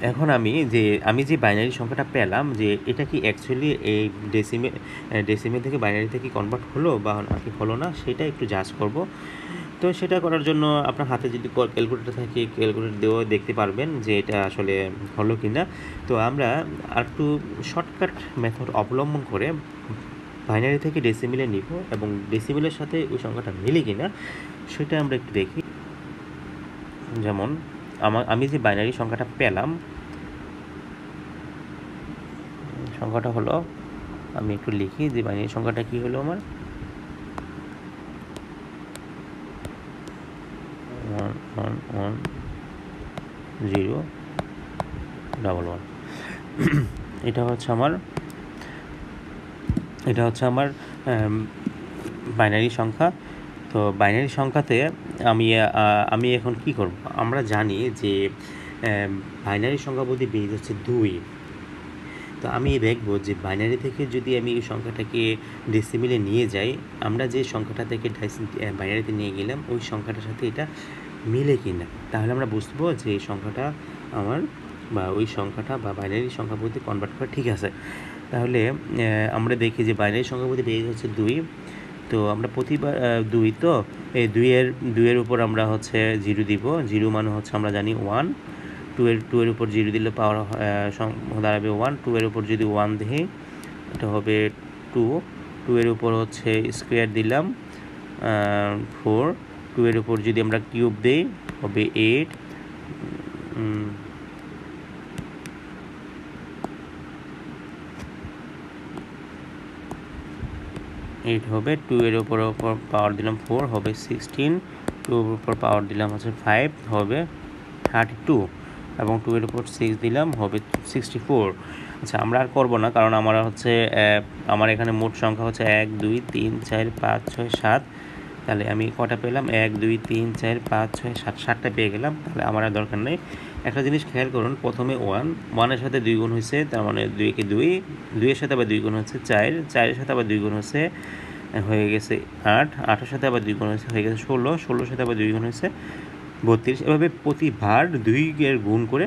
এখন আমি যে বাইনারি সংখ্যাটা পেলাম যে এটা কি অ্যাকচুয়ালি এই ডেসিমেল থেকে বাইনারিতে কি কনভার্ট হলো বা নাকি হলো না সেটা একটু জাজ করব। তো সেটা করার জন্য আপনার হাতে যদি ক্যালকুলেটর থাকে ক্যালকুলেটর দিয়েও দেখতে পারবেন যে এটা আসলে হলো কি না। তো আমরা আর একটু শর্টকাট মেথড অবলম্বন করে বাইনারি থেকে ডেসিমেলে নিব এবং ডেসিমেলের সাথে ওই সংখ্যাটা মিলে কি না সেটা আমরা একটু দেখি। যেমন আমি যে বাইনারি সংখ্যাটা পেলাম সংখ্যাটা হলো, আমি একটু লিখি যে বাইনারি সংখ্যাটা কি হলো আমার 1110111। এটা হচ্ছে আমার বাইনারি সংখ্যা। তো বাইনারি সংখ্যাতে আমি এখন কি করব, আমরা জানি যে বাইনারি সংখ্যা বলতে বেজ হচ্ছে 2। তো আমি দেখব যে বাইনারি থেকে যদি আমি এই সংখ্যাটাকে ডেসিমেলে নিয়ে যাই, আমরা যে সংখ্যাটা থেকে বাইনারিতে নিয়ে গেলাম ওই সংখ্যাটার সাথে এটা মিলে কি না, তাহলে আমরা বুঝবো যে এই সংখ্যাটা আমার বা ওই সংখ্যাটা বা বাইনারি সংখ্যা বলতে কনভার্ট করা ঠিক আছে। তাহলে আমরা দেখি যে বাইনারি সংখ্যা বলতে বেজ হচ্ছে 2। তো আমরা প্রতিবার 2, তো এই দুইয়ের উপর আমরা হচ্ছে 0 দিব। 0 মানে হচ্ছে আমরা জানি 1। 2 এর উপর 0 দিলে পাওয়ার দাঁড়াবে 1। 2 এর উপর যদি 1 দিই এটা হবে 2। 2 এর উপর হচ্ছে স্কোয়ার দিলাম 4। 2 এর উপর যদি আমরা কিউব দিই হবে 8। 8 হবে। 2 এর উপর পাওয়ার দিলাম 4 হবে 16। 2 এর উপর পাওয়ার দিলাম হচ্ছে 5 হবে 32 এবং 2 এর উপর 6 দিলাম হবে 64। আচ্ছা, আমরা আর করবো না কারণ আমার এখানে মোট সংখ্যা হচ্ছে 1 2 3 4 5 6 7। তাহলে আমি কটা পেলাম 1 2 3 4 5 6 7, 7টা পেয়ে গেলাম। তাহলে আমার আর দরকার নেই। একটা জিনিস খেয়াল করুন, প্রথমে 1 এর সাথে 2 গুণ হয়েছে, তার মানে 2 কে 2, 2 এর সাথে আবার 2 গুণ হচ্ছে 4, 4 এর সাথে আবার 2 গুণ হচ্ছে হয়ে গেছে 8, 8 এর সাথে আবার 2 গুণ হয়েছে হয়ে গেছে 16, 16 এর সাথে আবার 2 গুণ হয়েছে 32। এভাবে প্রতিবার 2 এর গুণ করে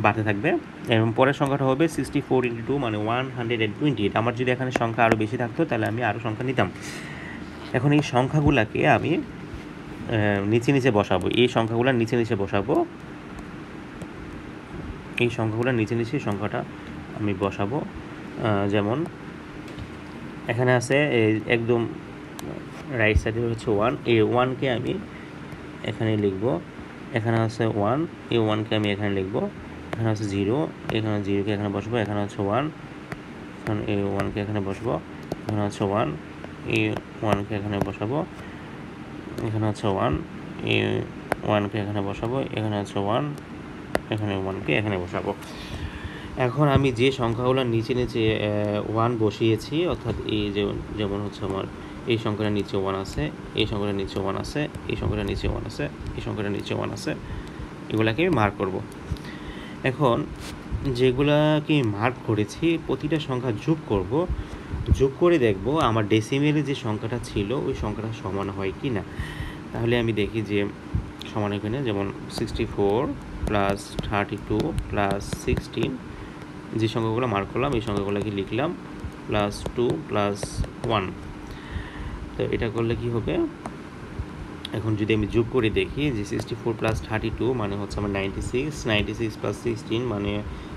বাড়তে থাকবে এবং পরের সংখ্যাটা হবে 64 × 2 মানে 128। আমার যদি এখানে সংখ্যা আরও বেশি থাকতো তাহলে আমি আরও সংখ্যা নিতাম। এখন এই সংখ্যাগুলোকে আমি নিচে বসাবো, এই সংখ্যাগুলোর নিচে বসাবো, এই সংখ্যাগুলোর নিচে সংখ্যাটা আমি বসাবো। যেমন এখানে আছে একদম রাইট সাইডে হচ্ছে 1, এই 1কে আমি এখানে লিখব। এখানে আছে 1, এই 1কে আমি এখানে লিখব। এখানে আছে 0, এখানে 0কে এখানে বসবো। এখানে হচ্ছে 1, এখানে এই 1কে এখানে বসবো। এখানে হচ্ছে 1, এই 1কে এখানে বসাবো। এখানে হচ্ছে 1, এই 1কে এখানে বসাবো। এখানে হচ্ছে 1, এখানে 1কে এখানে বসাবো। এখন আমি যে সংখ্যাগুলো নিচে 1 বসিয়েছি, অর্থাৎ এই যেমন হচ্ছে আমার এই সংখ্যাটার নিচে 1 আছে, এই সংখ্যাটার নিচে 1 আছে, এই সংখ্যাটার নিচে 1 আছে, এই সংখ্যাটার নিচে 1 আছে, এগুলাকে আমি মার্ক করব। এখন যেগুলাকে মার্ক করেছি প্রতিটা সংখ্যা যোগ করব। যোগ করে দেখব আমার ডেসিমেলে যে সংখ্যাটা ছিল ওই সংখ্যাটা সমান হয় কি না। তাহলে আমি দেখি যে সমান হয় কিনা। যেমন 64 + 32 + 16, যে সংখ্যাগুলো মার্ক করলাম এই সংখ্যাগুলোকে লিখলাম +2 + 1। তো এটা করলে কি হবে, এখন যদি আমি যোগ করে দেখি যে 64 + 32 মানে হচ্ছে আমার 96, 96 + 16 মানে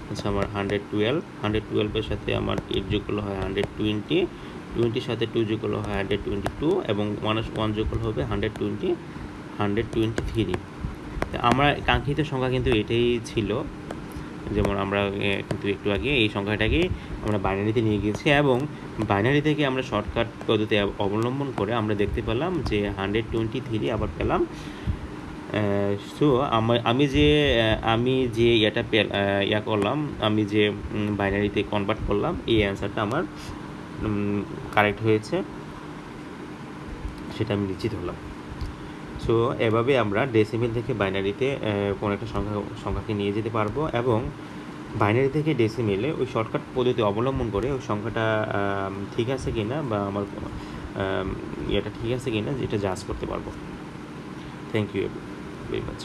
হচ্ছে আমার 112, 112 এর সাথে আমার 8 যোগ করলে হয় 120, 20 সাথে 2 যোগ করলে হয় 122 এবং 1 যোগ করলে হবে 123। আমার কাঙ্ক্ষিত সংখ্যা কিন্তু এটাই ছিল। যেমন আমরা কিন্তু একটু আগে এই সংখ্যাটাকে আমরা বাইনারিতে নিয়ে গিয়েছি এবং বাইনারি থেকে আমরা শর্টকাট পদ্ধতি অবলম্বন করে আমরা দেখতে পেলাম যে 123 আবার পেলাম। সো আমি যে ইয়া করলাম, আমি যে বাইনারিতে কনভার্ট করলাম এই অ্যান্সারটা আমার কারেক্ট হয়েছে, সেটা আমি নিশ্চিত হলাম। সো এভাবে আমরা ডেসিমেল থেকে বাইনারিতে কোনো একটা সংখ্যাকে নিয়ে যেতে পারবো এবং বাইনারি থেকে ডেসিমেলে ওই শর্টকাট পদ্ধতি অবলম্বন করে ওই সংখ্যাটা ঠিক আছে কি না বা আমার ইয়েটা ঠিক আছে কি না যেটা জাজ করতে পারবো। Thank you very much.